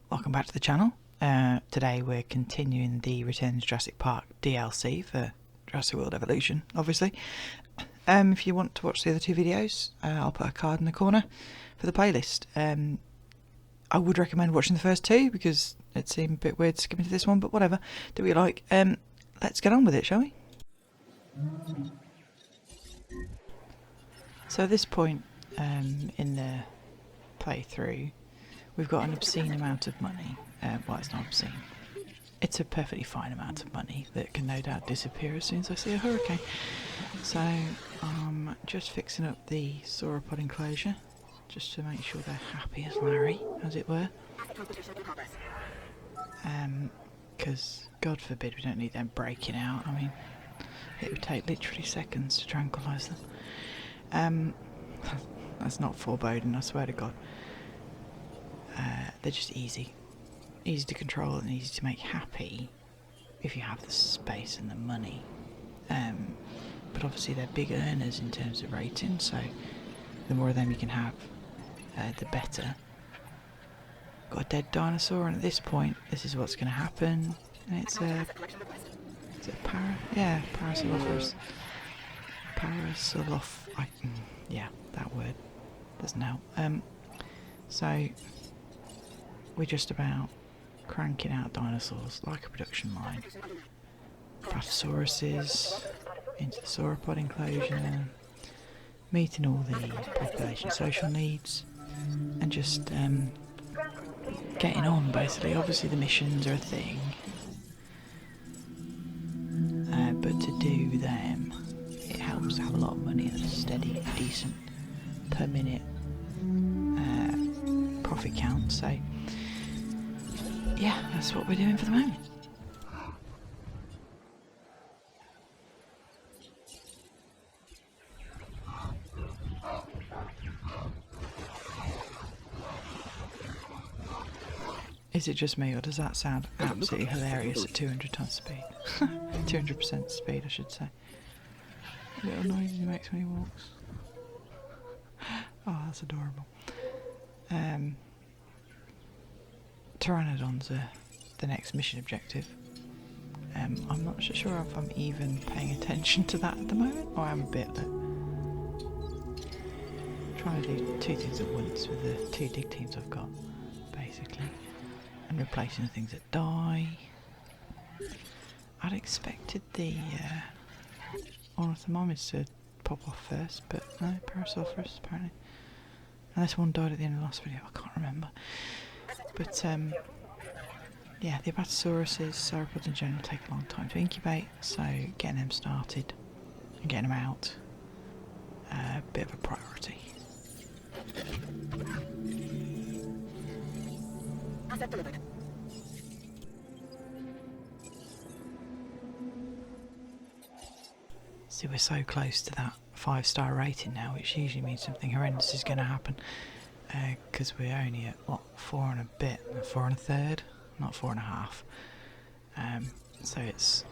welcome back to the channel. Today we're continuing the Return to Jurassic Park DLC for Jurassic World Evolution, obviously. If you want to watch the other two videos, I'll put a card in the corner for the playlist. I would recommend watching the first two because it seemed a bit weird skipping to this one, but whatever. Do what you like. Let's get on with it, shall we? So at this point in the playthrough, we've got an obscene amount of money. Well, it's not obscene. It's a perfectly fine amount of money that can no doubt disappear as soon as I see a hurricane. So I'm just fixing up the sauropod enclosure, just to make sure they're happy as Larry, as it were. Because, God forbid, we don't need them breaking out. I mean, it would take literally seconds to tranquilise them. That's not foreboding, I swear to God. They're just easy to control and easy to make happy if you have the space and the money. But obviously they're big earners in terms of rating, so the more of them you can have, the better. Got a dead dinosaur, and at this point, this is what's going to happen. And it's a Parasaurolophus. Yeah, that word doesn't help. So we're just about cranking out dinosaurs like a production line. Apatosauruses into the sauropod enclosure, meeting all the population social needs, and just getting on basically. Obviously the missions are a thing, but to do them, it helps to have a lot of money and a steady, decent per minute profit count. So yeah, that's what we're doing for the moment. Is it just me, or does that sound absolutely hilarious at 200 times speed? 200% speed, I should say. Little noise he makes when he walks. Oh, that's adorable. Pteranodons are the next mission objective. I'm not sure if I'm even paying attention to that at the moment, or I'm a bit trying to do two things at once with the two dig teams I've got, basically, and replacing the things that die. I'd expected the ornithomimus to pop off first, but no, Parasaurus apparently. Unless one died at the end of the last video, I can't remember. But yeah, the Apatosauruses, sauropods in general, take a long time to incubate, so getting them started and getting them out, a bit of a priority. See, we're so close to that 5-star rating now, which usually means something horrendous is going to happen. Because we're only at, what, 4 and a bit, 4 and a third, not 4.5. So it's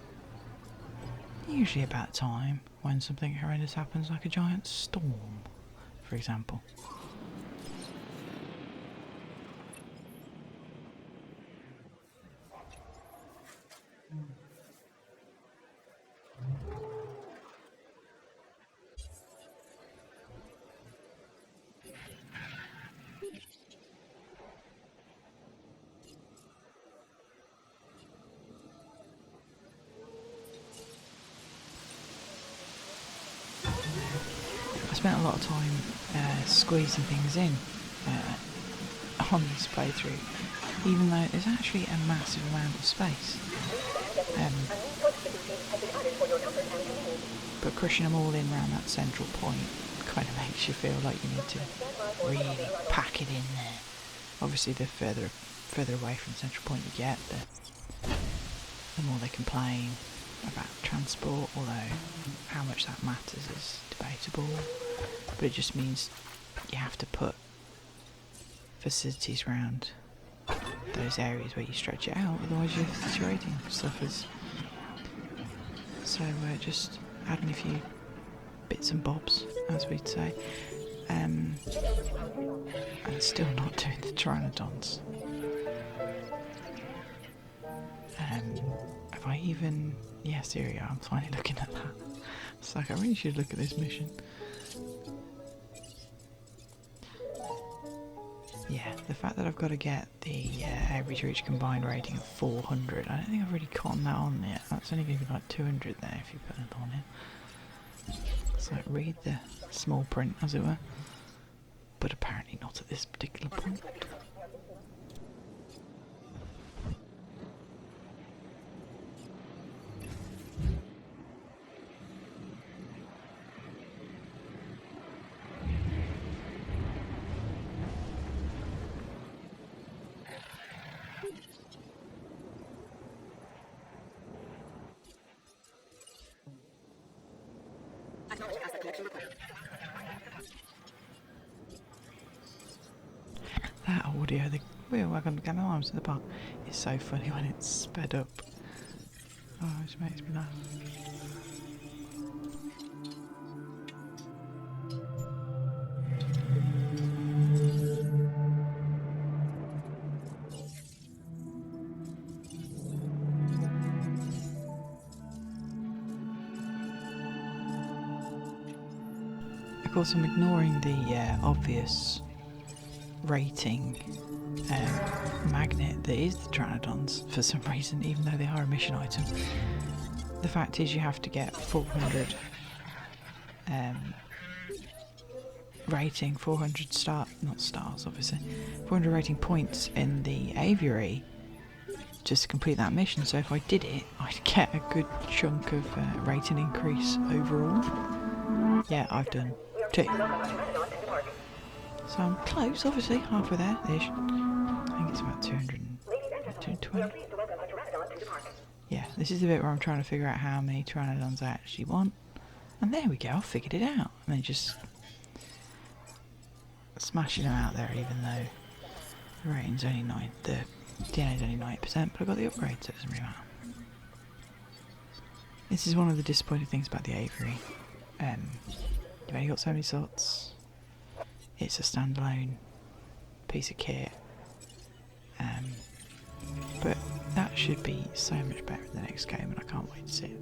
usually about time when something horrendous happens, like a giant storm, for example. I spent a lot of time squeezing things in on this playthrough, even though there's actually a massive amount of space. But crushing them all in around that central point kind of makes you feel like you need to really pack it in there. Obviously the further away from the central point you get, the more they complain about transport, although how much that matters is debatable. But it just means you have to put facilities around those areas where you stretch it out, otherwise your rating suffers. So we're just adding a few bits and bobs, as we'd say, and still not doing the Pteranodons. Have I even... Yes, here we are, I'm finally looking at that. It's like, I really should look at this mission. Yeah, the fact that I've got to get the average reach combined rating of 400, I don't think I've really gotten that on yet. That's only going to be like 200 there if you put it on in. So read the small print, as it were. But apparently not at this particular point. That audio, the real welcome to Gamma Arms in the Park, is so funny when it's sped up. Oh, it just makes me laugh. Of course, I'm ignoring the obvious rating magnet that is the Pteranodons for some reason, even though they are a mission item. The fact is you have to get 400 rating, 400 not stars obviously, 400 rating points in the aviary just to complete that mission. So if I did it, I'd get a good chunk of rating increase overall. Yeah, I've done 2. So I'm close, obviously, halfway there-ish. I think it's about 220. Yeah, this is the bit where I'm trying to figure out how many Pteranodons I actually want. And there we go, I figured it out. And then just smashing them out there, even though the rating's only 9, the DNA's only 90%, but I've got the upgrade, so it doesn't really matter. This is one of the disappointing things about the aviary. You've only got so many slots. It's a standalone piece of kit, but that should be so much better in the next game, and I can't wait to see it.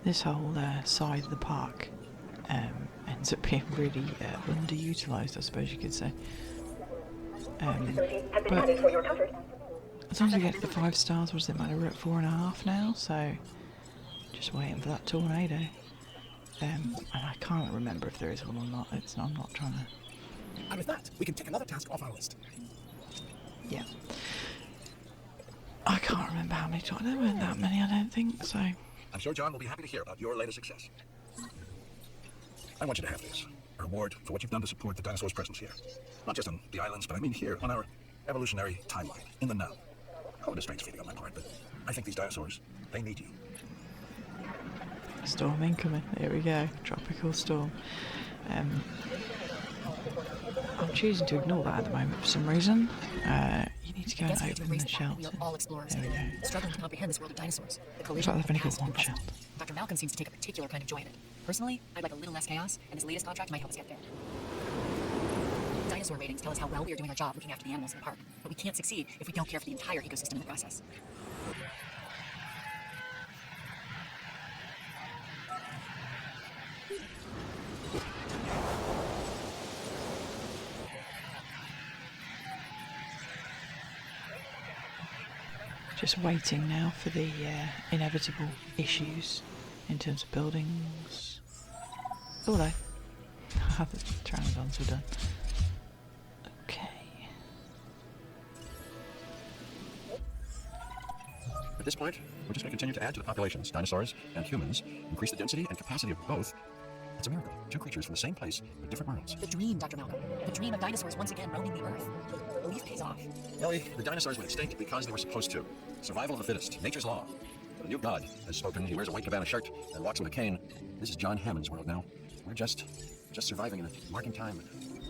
This whole side of the park ends up being really underutilised, I suppose you could say. But as long as we get to the 5 stars, what does it matter? We're at 4.5 now, so just waiting for that tornado. And I can't remember if there is one or not. I'm not trying to... And with that, we can tick another task off our list. Yeah. I can't remember how many times. There weren't that many, I don't think, so... I'm sure John will be happy to hear about your latest success. I want you to have this. A reward for what you've done to support the dinosaurs' presence here. Not just on the islands, but I mean here on our evolutionary timeline, in the now. Oh, it's a strange feeling on my part, but I think these dinosaurs, they need you. Storm incoming. Here we go. Tropical storm. I'm choosing to ignore that at the moment for some reason. You need to go and open the shelter. There we go. Struggling to comprehend this world of dinosaurs. The Looks like they've only got one shelter. Dr. Malcolm seems to take a particular kind of joy in it. Personally, I'd like a little less chaos, and his latest contract might help us get there. Dinosaur ratings tell us how well we are doing our job looking after the animals in the park, but we can't succeed if we don't care for the entire ecosystem in the process. Just waiting now for the inevitable issues in terms of buildings. Oh no. The Pteranodons were done. Okay. this point, we're just going to continue to add to the populations, dinosaurs and humans, increase the density and capacity of both. It's a miracle. Two creatures from the same place, but different worlds. The dream, Dr. Malcolm. The dream of dinosaurs once again roaming the Earth. Belief pays off. Ellie, the dinosaurs went extinct because they were supposed to. Survival of the fittest, nature's law. But a new god has spoken. He wears a white cabana shirt and walks with a cane. This is John Hammond's world now. We're just surviving and marking time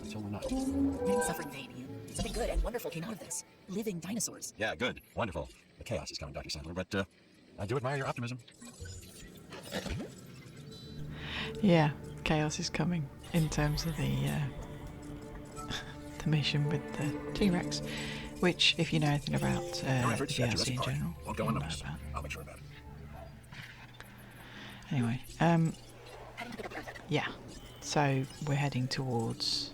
until we're not. You didn't suffer in vain, Ian. Something good and wonderful came out of this. Living dinosaurs. Yeah, good, wonderful. The chaos is coming, Dr. Sandler, but I do admire your optimism. Yeah, chaos is coming in terms of the the mission with the T-Rex, which, if you know anything about Your efforts the at DLC Jurassic in Park general, won't go you'll know unnoticed. about. I'll make sure about it. Anyway, yeah, so we're heading towards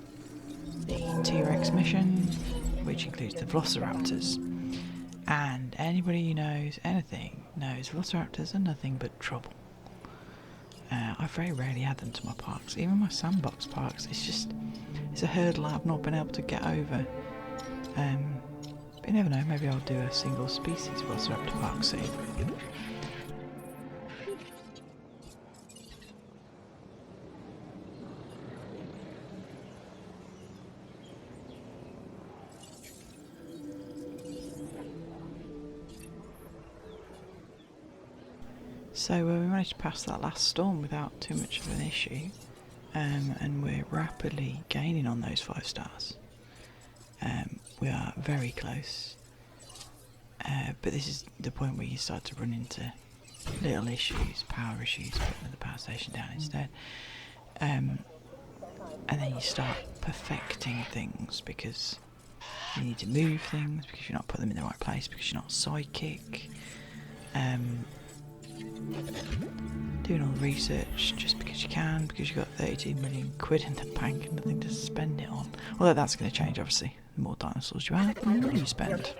the T-Rex mission, which includes the Velociraptors. And anybody who knows anything knows Velociraptors are nothing but trouble. I very rarely add them to my parks, even my sandbox parks. It's a hurdle I've not been able to get over. But you never know, maybe I'll do a single species Velociraptor park soon. So we managed to pass that last storm without too much of an issue, and we're rapidly gaining on those 5 stars. We are very close, but this is the point where you start to run into little issues, power issues, putting the power station down instead. And then you start perfecting things because you need to move things, because you're not putting them in the right place, because you're not psychic. Doing all the research just because you can, because you've got 32 million quid in the bank and nothing to spend it on. Although that's going to change, obviously. The more dinosaurs you have, the more you spend.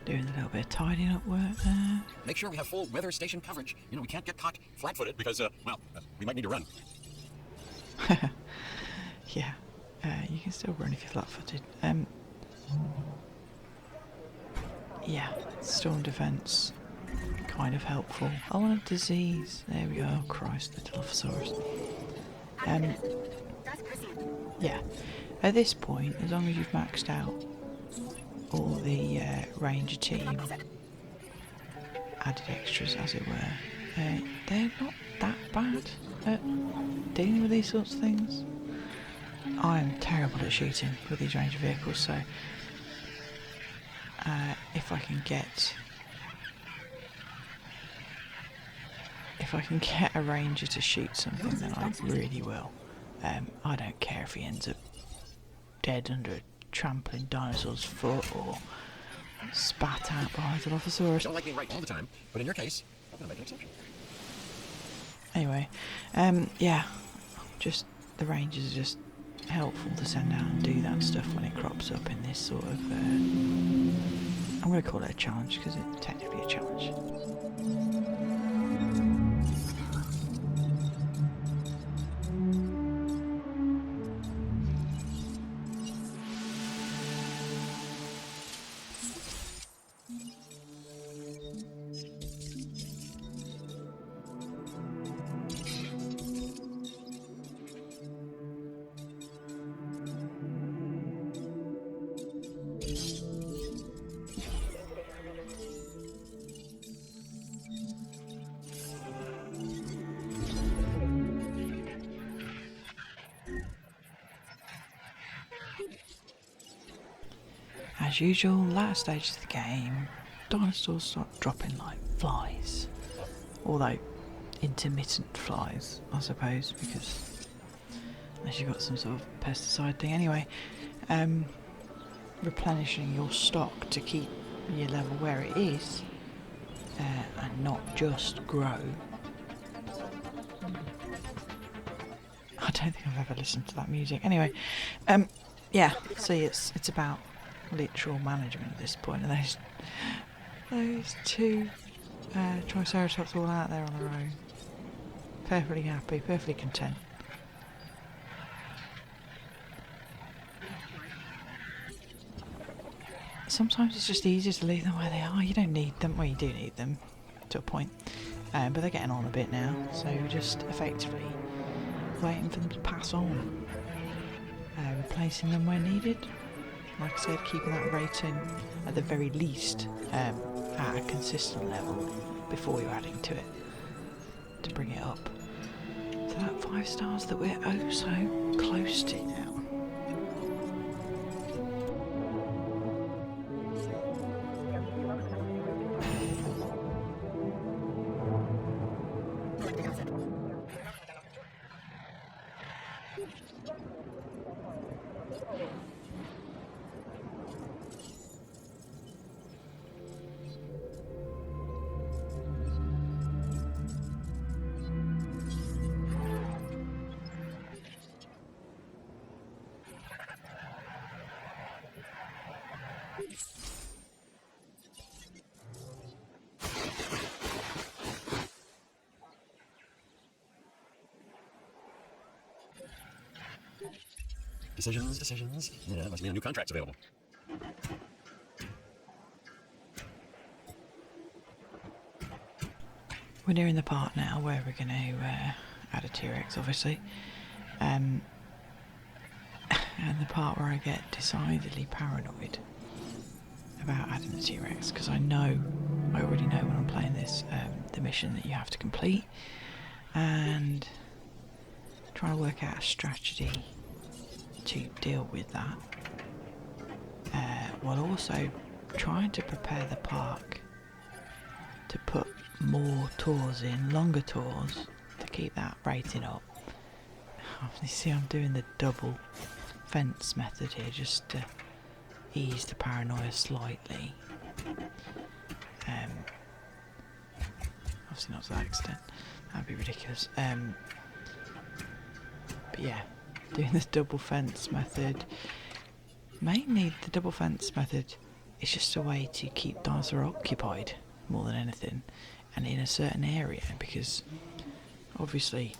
Doing a little bit of tidying up work there. Make sure we have full weather station coverage. You know, we can't get caught flat-footed because, we might need to run. Yeah, you can still run if you're flat-footed. Yeah, storm defense, kind of helpful. I want a disease. There we go. Oh Christ, the Dilophosaurus. Yeah, at this point, as long as you've maxed out all the Ranger team added extras, as it were, they're not that bad at dealing with these sorts of things. I am terrible at shooting with these Ranger vehicles, so if I can get a Ranger to shoot something, then I really will. I don't care if he ends up dead under a trampling dinosaur's foot or spat out by a Dilophosaurus. Don't like being right all the time, but in your case, I'm gonna make an exception. Anyway, yeah, just the Rangers are just helpful to send out and do that stuff when it crops up in this sort of, I'm going to call it a challenge because it's technically a challenge. As usual, latter stages of the game, dinosaurs start dropping like flies. Although, intermittent flies, I suppose, because unless you've got some sort of pesticide thing. Anyway, replenishing your stock to keep your level where it is, and not just grow. I don't think I've ever listened to that music. Anyway, yeah, see, it's about literal management at this point. And those two Triceratops all out there on their own. Perfectly happy, perfectly content. Sometimes it's just easier to leave them where they are. You don't need them. Well, you do need them to a point. But they're getting on a bit now. So we're just effectively waiting for them to pass on. Replacing them where needed. Like I said, keeping that rating at the very least at a consistent level before you're adding to it. To bring it up to that 5 stars that we're oh so close to now. Decisions. Yeah, must mean a new contract's available. We're nearing the part now where we're going to add a T-Rex, obviously. And the part where I get decidedly paranoid about adding a T-Rex, because I already know when I'm playing this, the mission that you have to complete, and try to work out a strategy to deal with that, while also trying to prepare the park to put more tours in, longer tours, to keep that rating up. You see, I'm doing the double fence method here just to ease the paranoia slightly. Obviously not to that extent, that'd be ridiculous. But yeah, doing this double fence method. Mainly the double fence method is just a way to keep dinosaur occupied more than anything, and in a certain area, because obviously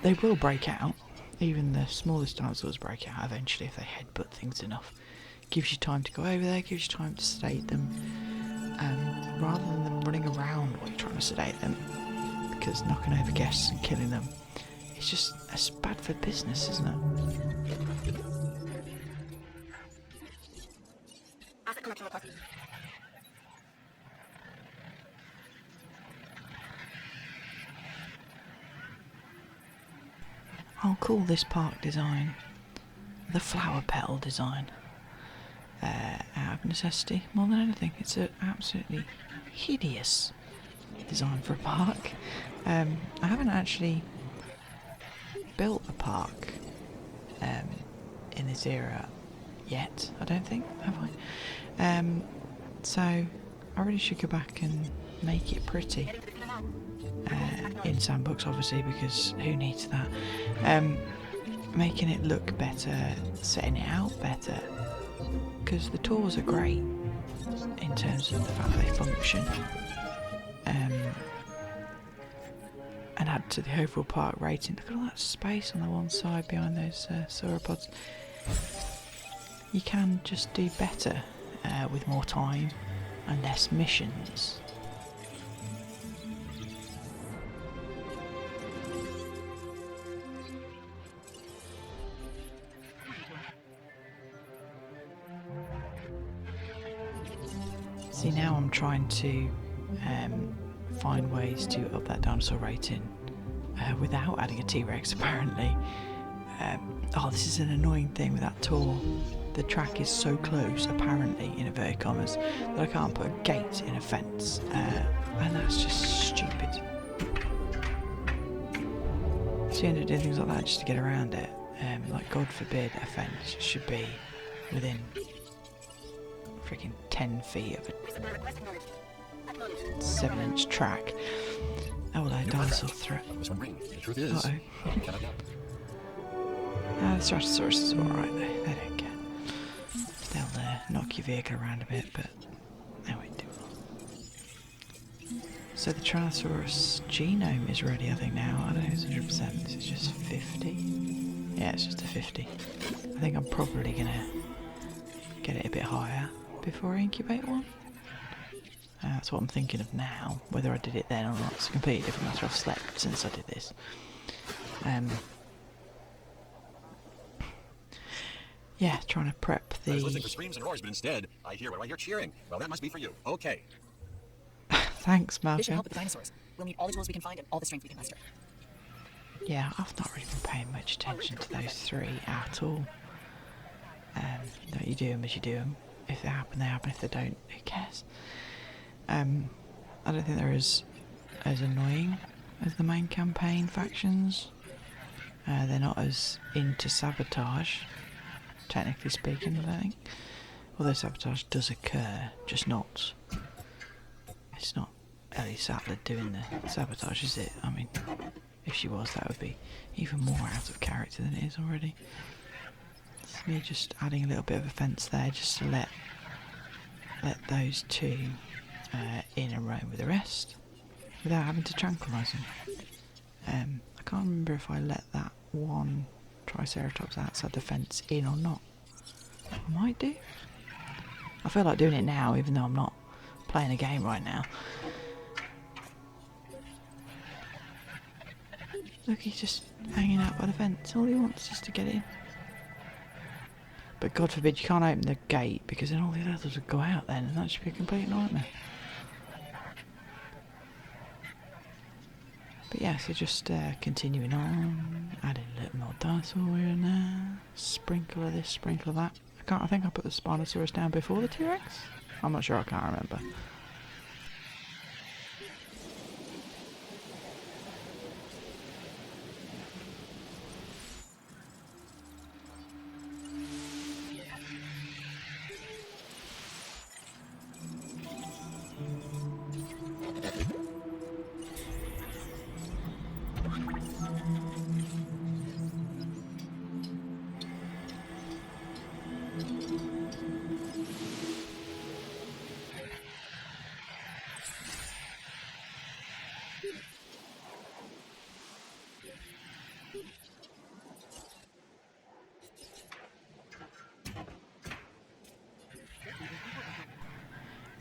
they will break out. Even the smallest dinosaurs break out eventually if they headbutt things enough. Gives you time to go over there, gives you time to sedate them, rather than them running around while you're trying to sedate them, because knocking over guests and killing them, it's bad for business, isn't it? I'll call this park design the flower petal design, out of necessity more than anything. It's an absolutely hideous design for a park. I haven't actually built a park in this era yet, I don't think, have I? So I really should go back and make it pretty. In Sandbox, obviously, because who needs that? Making it look better, setting it out better, because the tours are great in terms of the fact that they function, and add to the overall park rating. Look at all that space on the one side behind those sauropods. You can just do better with more time and less missions. See, now I'm trying to find ways to up that dinosaur rating without adding a T-Rex, apparently. Oh, this is an annoying thing with that tour. The track is so close, apparently, in inverted commas, that I can't put a gate in a fence. And that's just stupid. So you end up doing things like that just to get around it. Like, God forbid, a fence should be within freaking 10 feet of a 7-inch track. Oh, hello, dinosaur threat. This one ring. The truth is, Uh-oh. I cannot help. The Triosaurus is alright though, they don't care. They'll knock your vehicle around a bit, but they won't do it. So the Triosaurus Genome is ready, I think now. I don't know if it's 100%, this is just 50. Yeah, it's just a 50. I think I'm probably gonna get it a bit higher before I incubate one. That's what I'm thinking of now. Whether I did it then or not, it's a completely different matter. I've slept since I did this. Yeah, trying to prep the... I was listening for screams and roars, but instead, I hear cheering. Well, that must be for you. Okay. Thanks, This should Malcolm. help with the dinosaurs. We'll need all the tools we can find and all the strength we can muster. Yeah, I've not really been paying much attention to those three at all. Don't you do them as you do them. If they happen, they happen. If they don't, who cares? I don't think they're as annoying as the main campaign factions. They're not as into sabotage, technically speaking, I don't think. Although sabotage does occur, just not... It's not Ellie Sattler doing the sabotage, is it? I mean, if she was, that would be even more out of character than it is already. It's me just adding a little bit of a fence there, just to let those two in and roam with the rest, without having to tranquilise them. I can't remember if I let that one Triceratops outside the fence in or not. I might do. I feel like doing it now, even though I'm not playing a game right now. Look, he's just hanging out by the fence. All he wants is to get in. But God forbid you can't open the gate, because then all the others would go out then, and that should be a complete nightmare. But yeah, so just continuing on, adding a little more dinosaur here and there, sprinkle of this, sprinkle of that. I think I put the Spinosaurus down before the T-Rex? I'm not sure, I can't remember.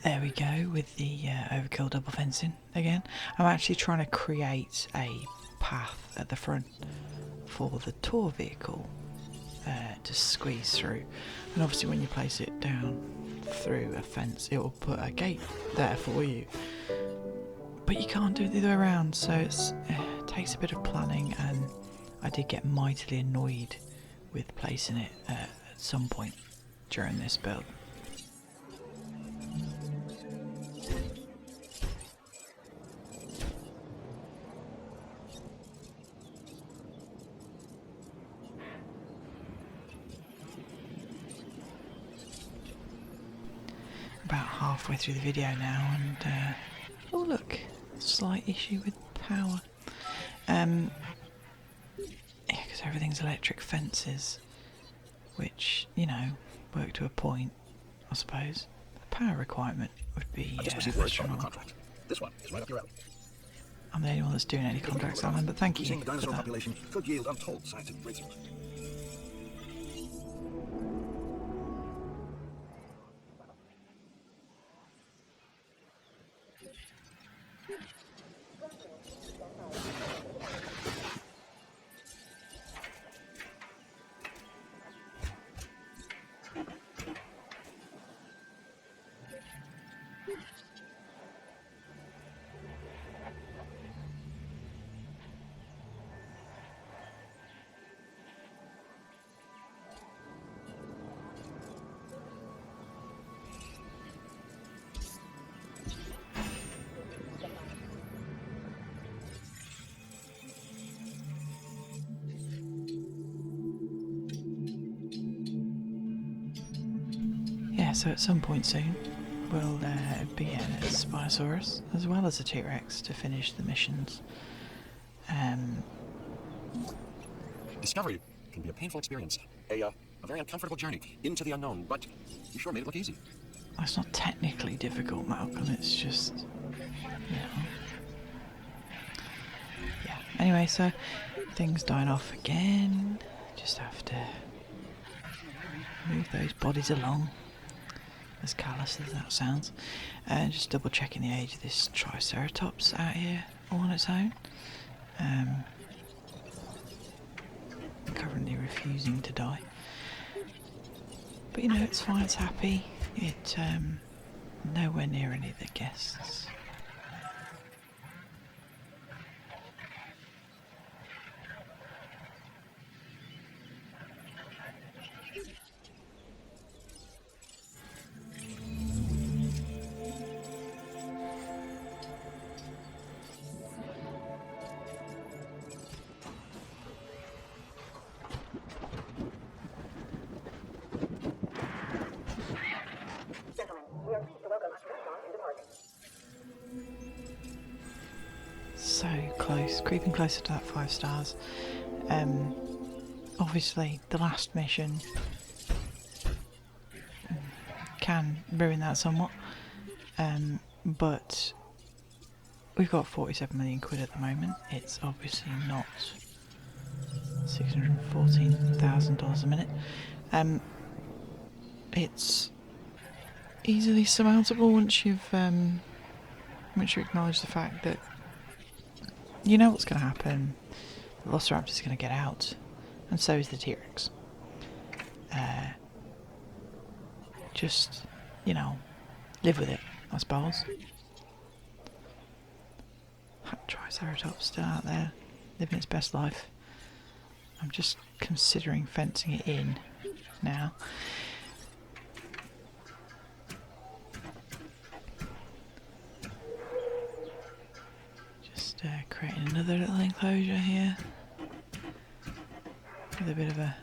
There we go with the overkill double fencing again. I'm actually trying to create a path at the front for the tour vehicle to squeeze through. And obviously when you place it down through a fence, it will put a gate there for you. But you can't do it the other way around, so it takes a bit of planning, and I did get mightily annoyed with placing it at some point during this build. About halfway through the video now, and oh look, slight issue with power. Yeah, because everything's electric fences, which, you know, work to a point, I suppose. The power requirement would be I just received word from a astronomical. contract. This one is right up your alley. I'm the only one that's doing any contracts, Alan, but thank you Reducing the for dinosaur that. population could yield untold scientific breakthroughs. so at some point soon we'll be getting a Spinosaurus as well as a T-Rex to finish the missions. Discovery can be a painful experience, a very uncomfortable journey into the unknown, but you sure made it look easy. It's not technically difficult, Malcolm, it's just, you know. Yeah, anyway, so things dying off again. Just have to move those bodies along, as callous as that sounds. And just double checking the age of this Triceratops out here all on its own. Currently refusing to die. But you know, it's fine, it's happy. It, nowhere near any of the guests. So close, creeping closer to that 5 stars. Obviously, the last mission can ruin that somewhat, but we've got 47 million quid at the moment. It's obviously not $614,000 a minute. It's easily surmountable once you acknowledge the fact that you know what's going to happen. The Velociraptor's going to get out, and so is the T-Rex. Just, you know, live with it, I suppose. That Triceratops still out there, living its best life. I'm just considering fencing it in now. Just creating another little enclosure here with a bit of a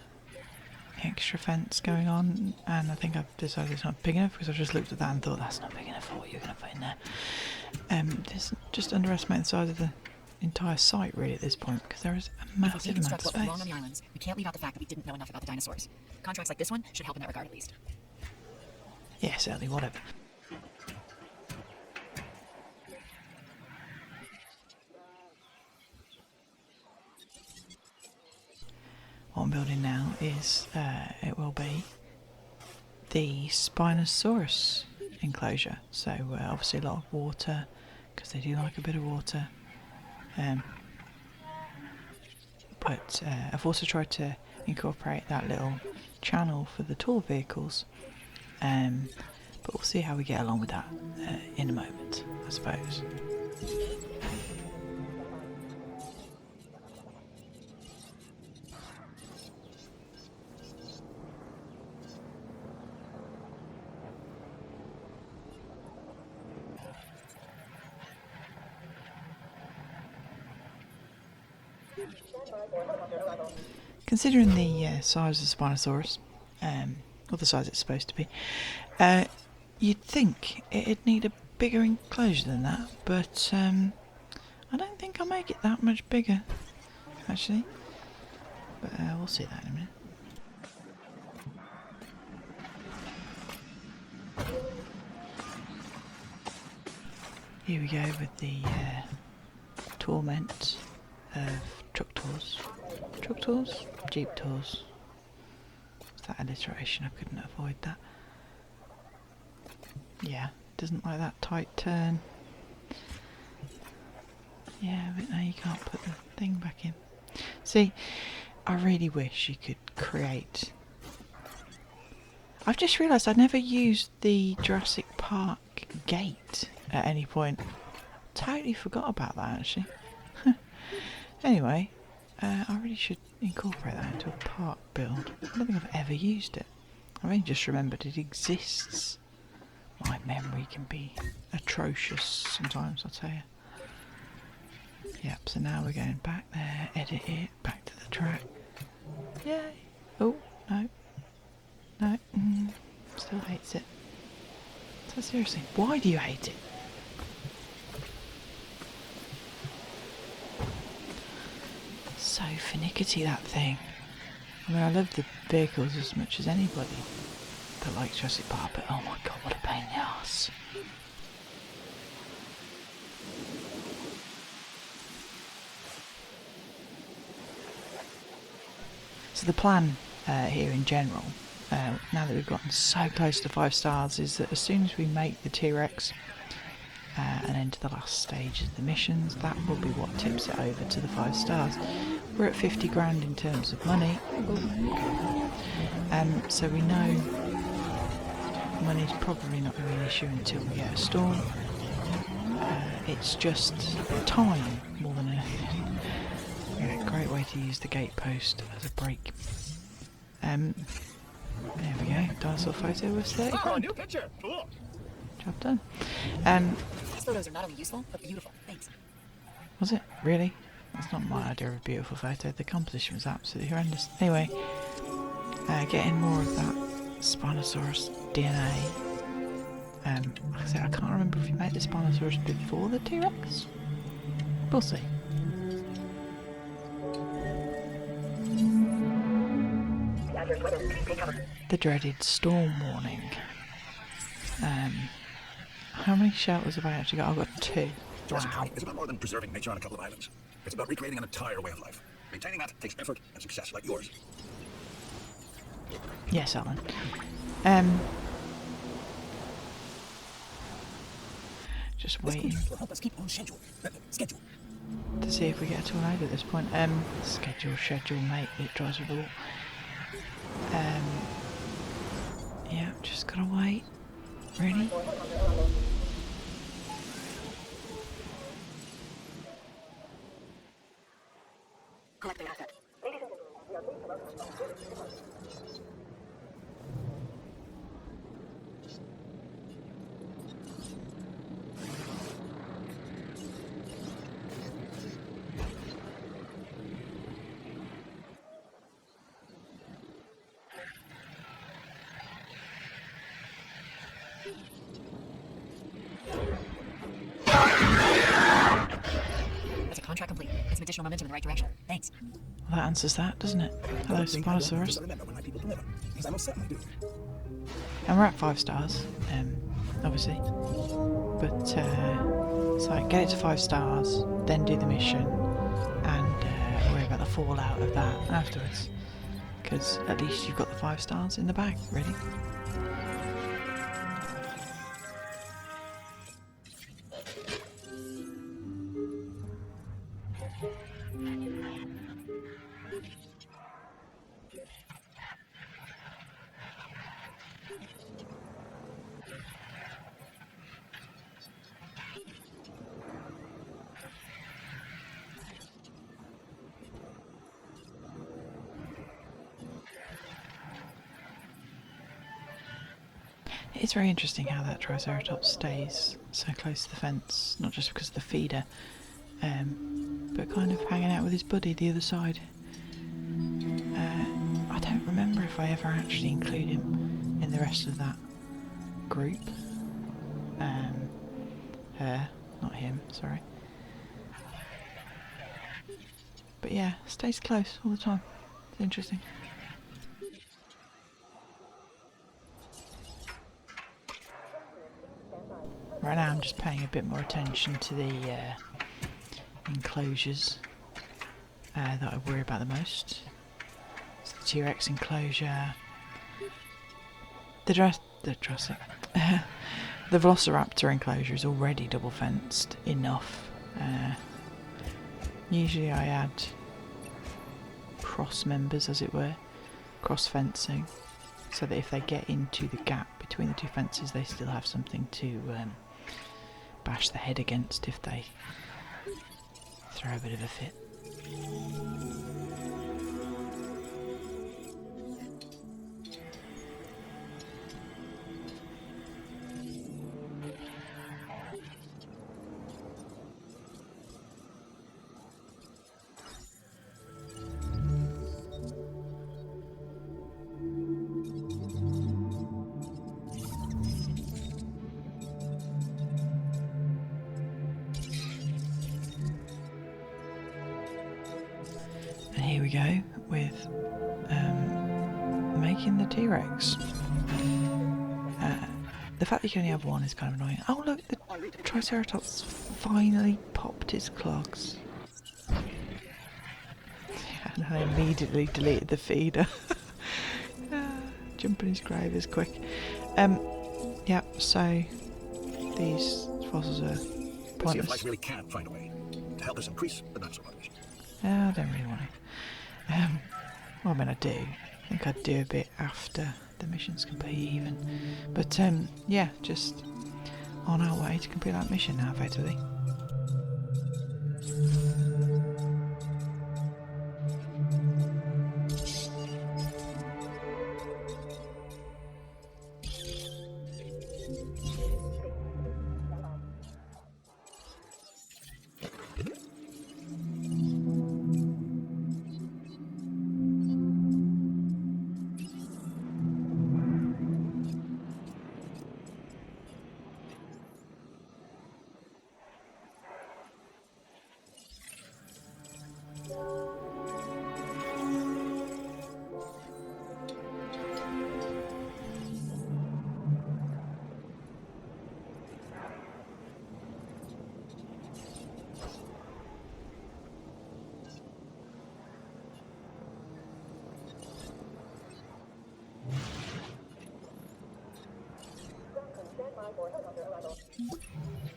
extra fence going on, and I think I've decided it's not big enough because I've just looked at that and thought that's not big enough for what you're going to put in there. Just underestimate the size of the entire site really at this point, because there is a massive amount of what went wrong on space. the islands, we can't leave out the fact that we didn't know enough about the dinosaurs. Contracts like this one should help in that regard at least. Yeah, certainly, whatever. What I'm building now is, it will be the Spinosaurus Enclosure. So obviously a lot of water, because they do like a bit of water. But I've also tried to incorporate that little channel for the tall vehicles. But we'll see how we get along with that in a moment, I suppose. Considering the size of the Spinosaurus, or the size it's supposed to be, you'd think it'd need a bigger enclosure than that, but I don't think I'll make it that much bigger, actually. But we'll see that in a minute. Here we go with the torment of truck tours. Truck tours? Jeep tours. What's that alliteration? I couldn't avoid that. Yeah, doesn't like that tight turn. Yeah, but now you can't put the thing back in. See, I really wish you could create... I've just realised I never used the Jurassic Park gate at any point. Totally forgot about that, actually. Anyway, I really should incorporate that into a park build. I don't think I've ever used it. I only just remembered it exists. My memory can be atrocious sometimes, I'll tell you. Yep, so now we're going back there, edit it, back to the track. Yay! Oh, no. No, still hates it. Seriously, why do you hate it? So finicky, that thing. I mean, I love the vehicles as much as anybody, but like Jurassic Park, but oh my god, what a pain in the ass. So the plan here in general, now that we've gotten so close to 5 stars, is that as soon as we make the T-Rex and enter the last stage of the missions, that will be what tips it over to the 5 stars. We're at 50 grand in terms of money, so we know money's probably not going to be an issue until we get a storm. It's just time more than anything. Yeah, great way to use the gate post as a break. There we go, dinosaur photo was 30 grand. New picture. Cool. Job done. These photos are not only useful, but beautiful. Thanks. Was it? Really? That's not my idea of a beautiful photo. The composition was absolutely horrendous. Anyway, getting more of that Spinosaurus DNA. Like I said, I can't remember if you made the Spinosaurus before the T-Rex. We'll see. The dreaded storm warning. How many shelters have I actually got? I've got 2. Jurassic Park is about more than preserving nature on a couple of islands. It's about recreating an entire way of life. Maintaining that takes effort and success like yours. Yes, Alan. Just waiting Will help us keep on schedule. Schedule. to see if we get a tornado at this point. Schedule, mate. It drives with the wall. Yeah, just gotta wait. Really? Collecting asset. That's a contract complete. Get some additional momentum in the right direction. Thanks. Well, that answers that, doesn't it? Hello, Spinosaurus. Remember when my people deliver, because I most certainly do. And we're at 5 stars, obviously. But, so get it to 5 stars, then do the mission, and worry about the fallout of that afterwards. Because at least you've got the 5 stars in the bag, really. It's very interesting how that Triceratops stays so close to the fence, not just because of the feeder, but kind of hanging out with his buddy the other side. I don't remember if I ever actually include him in the rest of that group. Her, not him, sorry. But yeah, stays close all the time. It's interesting. Right now I'm just paying a bit more attention to the enclosures that I worry about the most. So the T-Rex enclosure, the Jurassic, the Velociraptor enclosure is already double fenced enough. Usually I add cross members, as it were, cross fencing, so that if they get into the gap between the 2 fences they still have something to bash the head against if they throw a bit of a fit. go with making the T-Rex. The fact that you can only have one is kind of annoying. Oh look, the Triceratops finally popped his clogs. And I immediately deleted the feeder. Jumping his grave is quick. Yeah, so these fossils are Let's see if pointless. life really can find a way to help us increase the dinosaur population. I don't really want to. Well, I mean, I do. I think I'd do a bit after the mission's complete, even. But yeah, just on our way to complete that mission now, effectively.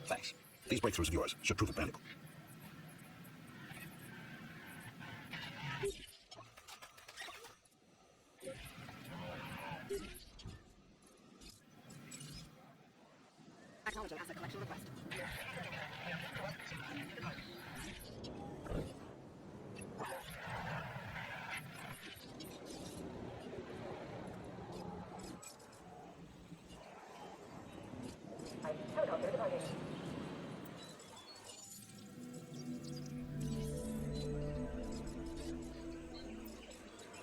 Thanks. These breakthroughs of yours should prove valuable. Acknowledging asset collection request.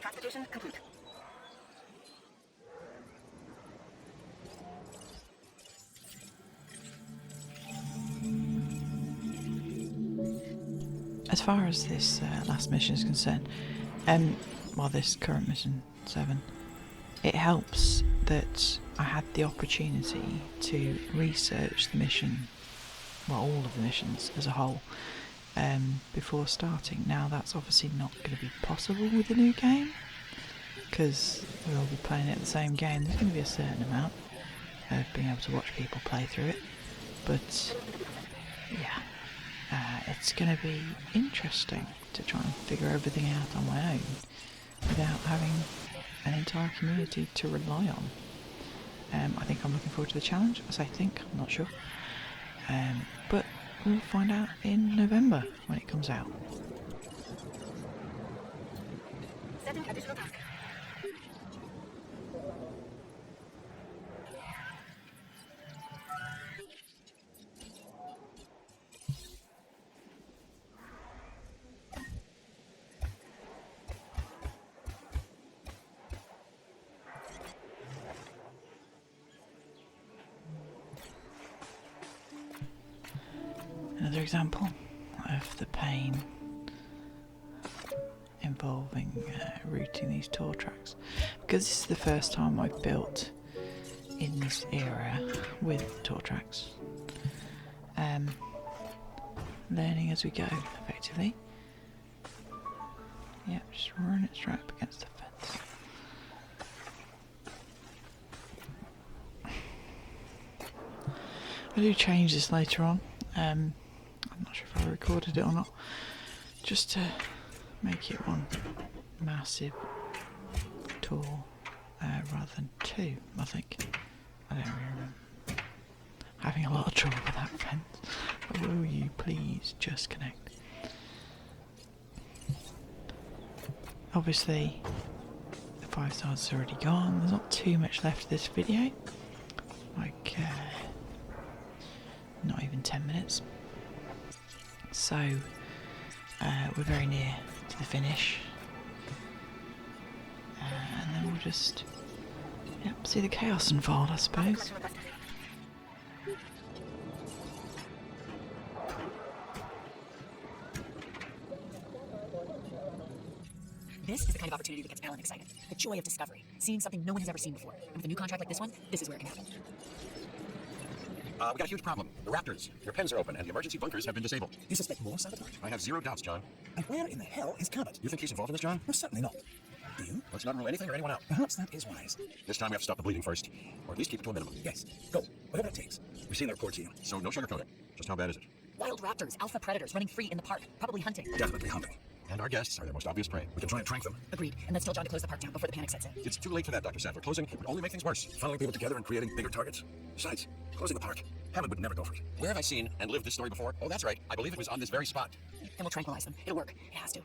Transportation complete. As far as this last mission is concerned, well, this current mission 7, it helps that I had the opportunity to research the mission, well, all of the missions as a whole, before starting. Now that's obviously not going to be possible with the new game, because we'll all be playing it the same game. There's going to be a certain amount of being able to watch people play through it, but yeah, it's going to be interesting to try and figure everything out on my own without having an entire community to rely on. I think I'm looking forward to the challenge. I say think, I'm not sure. But we'll find out in November when it comes out. Setting additional task. Another example of the pain involving routing these tour tracks, because this is the first time I've built in this era with tour tracks. Learning as we go, effectively. Yep, just run it straight up against the fence. I do change this later on. I'm not sure if I recorded it or not, just to make it one massive tour rather than two, I think. I don't really remember. Having a lot of trouble with that fence. Will you please just connect? Obviously, the 5 stars is already gone. There's not too much left of this video. Like, not even 10 minutes. So, we're very near to the finish. And then we'll just, see the chaos unfold, I suppose. This is the kind of opportunity that gets Alan excited. The joy of discovery. Seeing something no one has ever seen before. And with a new contract like this one, this is where it can happen. We got a huge problem. The raptors. Their pens are open, and the emergency bunkers have been disabled. You suspect more sabotage? I have zero doubts, John. And where in the hell is Cabot? You think he's involved in this, John? No, certainly not. Do you? Let's not rule anything or anyone out. Perhaps that is wise. This time we have to stop the bleeding first, or at least keep it to a minimum. Yes, go. Whatever it takes. We've seen the reports, Ian. So no sugarcoating. Just how bad is it? Wild raptors, alpha predators running free in the park. Probably hunting. Definitely hunting. And our guests are their most obvious prey. We can try and trank them. Agreed. And let's tell John to close the park down before the panic sets in. It's too late for that, Dr. Sadler. Closing would only make things worse. Funneling people together and creating bigger targets. Besides, closing the park. Hammond would never go for it. Where have I seen and lived this story before? Oh, that's right. I believe it was on this very spot. And we'll tranquilize them. It'll work. It has to.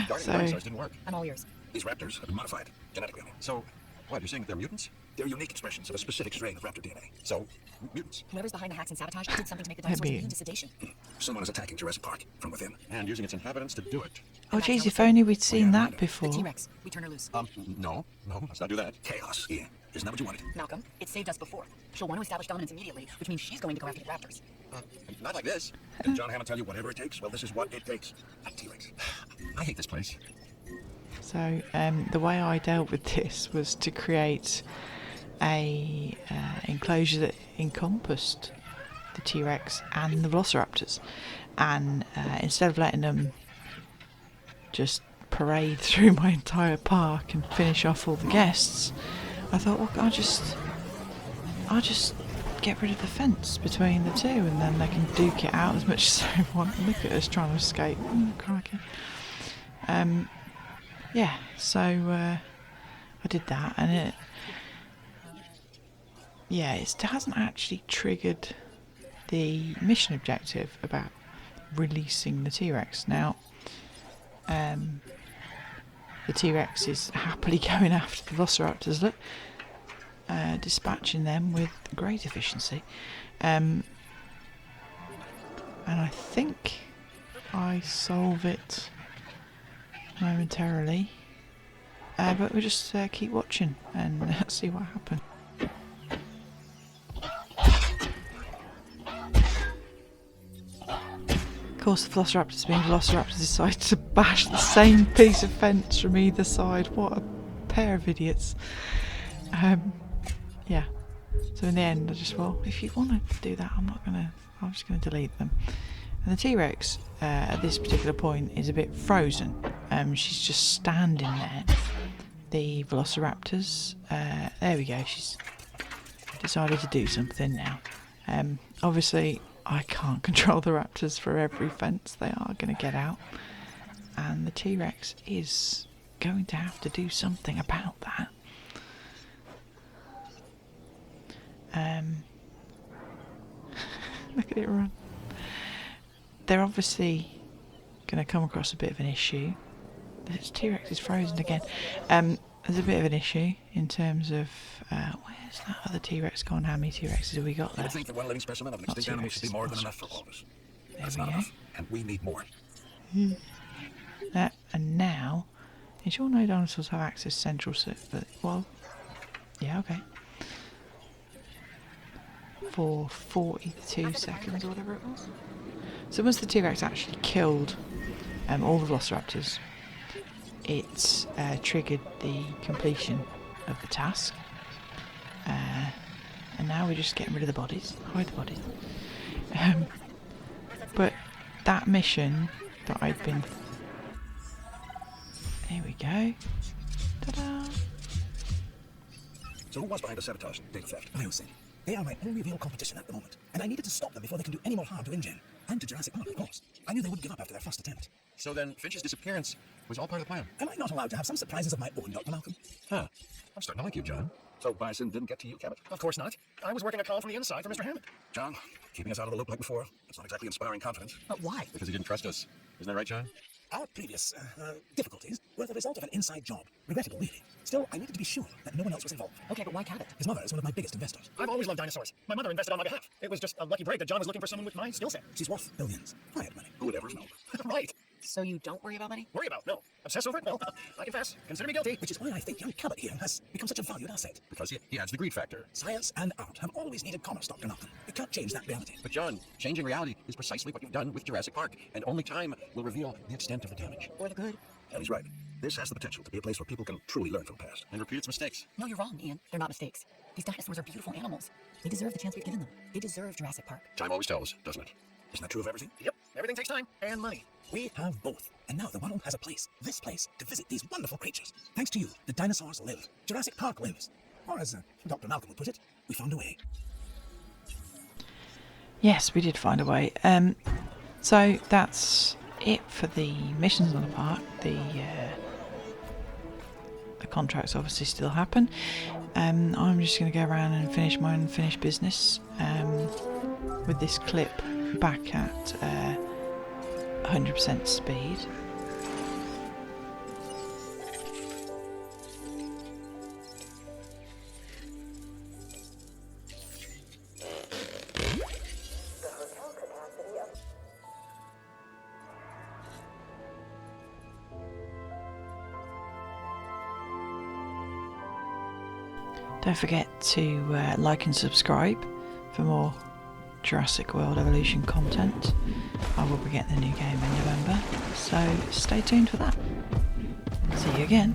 Guarding So- dinosaurs didn't work. I'm all ears. These raptors have been modified genetically. I mean. So, what, you're saying they're mutants? They're unique expressions of a specific strain of raptor DNA. So, mutants. Whoever's behind the hacks and sabotage did something to make the dinosaurs Maybe. immune to sedation. Someone is attacking Jurassic Park from within. And using its inhabitants to do it. Oh, geez, if only we'd seen that The before. T-Rex. We turn her loose. No, let's not do that. Chaos, Ian. Isn't that what you wanted? Malcolm, it saved us before. She'll want to establish dominance immediately, which means she's going to go after the raptors. Not like this. Did John Hammond tell you whatever it takes? Well, this is what it takes. That T-Rex. I hate this place. So the way I dealt with this was to create a enclosure that encompassed the T-Rex and the Velociraptors, and instead of letting them just parade through my entire park and finish off all the guests, I thought, well, I'll just get rid of the fence between the two, and then they can duke it out as much as they want. Look at us trying to escape. Crikey. Yeah, so I did that, and it hasn't actually triggered the mission objective about releasing the T-Rex. Now, the T-Rex is happily going after the Velociraptors, look, dispatching them with great efficiency. And I think I solve it momentarily, but we'll just keep watching and see what happens. Of course, the Velociraptors being Velociraptors decided to bash the same piece of fence from either side. What a pair of idiots. Yeah, so in the end I just, well, if you want to do that, I'm just going to delete them. And the T-Rex at this particular point is a bit frozen. She's just standing there. The Velociraptors, there we go, she's decided to do something now. Obviously I can't control the raptors for every fence. They are going to get out, and the T-Rex is going to have to do something about that. Look at it run. They're obviously going to come across a bit of an issue. The T-Rex is frozen again. There's a bit of an issue in terms of where's that other T-Rex gone? How many T-Rexes have we got I there? would think that one living specimen of an extinct animal should be more than enough for all of us. That's we not go. enough, and we need more. And now, is your no dinosaurs have access central? Well, yeah, okay. For 42 seconds or whatever it was. So once the T-Rex actually killed all the Velociraptors, it triggered the completion of the task. And now we're just getting rid of the bodies. Hide the bodies. But that mission that I've been... Here we go. Ta-da! So who was behind the sabotage and data theft? I was saying, they are my only real competition at the moment, and I needed to stop them before they can do any more harm to InGen. And to Jurassic Park, of course. I knew they wouldn't give up after their first attempt. So then, Finch's disappearance was all part of the plan. Am I not allowed to have some surprises of my own, Dr. Malcolm? Huh. I'm starting to like you, John. So Bison didn't get to you, Cabot? Of course not. I was working a call from the inside for Mr. Hammond. John, keeping us out of the loop like before. It's not exactly inspiring confidence. But why? Because he didn't trust us. Isn't that right, John? Our previous difficulties were the result of an inside job. Regrettable, really. Still, I needed to be sure that no one else was involved. Okay, but why Cabot? His mother is one of my biggest investors. I've always loved dinosaurs. My mother invested on my behalf. It was just a lucky break that John was looking for someone with my skill set. She's worth billions. Quiet money. Who would ever have known? Right. So you don't worry about money? Worry about? No. Obsess over it? Well, I confess. Consider me guilty. Which is why I think young Cabot here has become such a valued asset. Because he adds the greed factor. Science and art have always needed commerce, Dr. Malcolm. You can't change that reality. But John, changing reality is precisely what you've done with Jurassic Park, and only time will reveal the extent of the damage. Or the good? And he's right. This has the potential to be a place where people can truly learn from the past and repeat its mistakes. No, you're wrong, Ian. They're not mistakes. These dinosaurs are beautiful animals. They deserve the chance we've given them. They deserve Jurassic Park. Time always tells, doesn't it? Isn't that true of everything? Yep, everything takes time and money. We have both. And now the world has a place, this place, to visit these wonderful creatures. Thanks to you, the dinosaurs live. Jurassic Park lives. Or as Dr. Malcolm would put it, we found a way. Yes, we did find a way. So that's it for the missions on the park. The contracts obviously still happen. I'm just going to go around and finish my unfinished business with this clip back at 100% speed. Don't forget to like and subscribe for more Jurassic World Evolution content. I will be getting the new game in November, so stay tuned for that. See you again.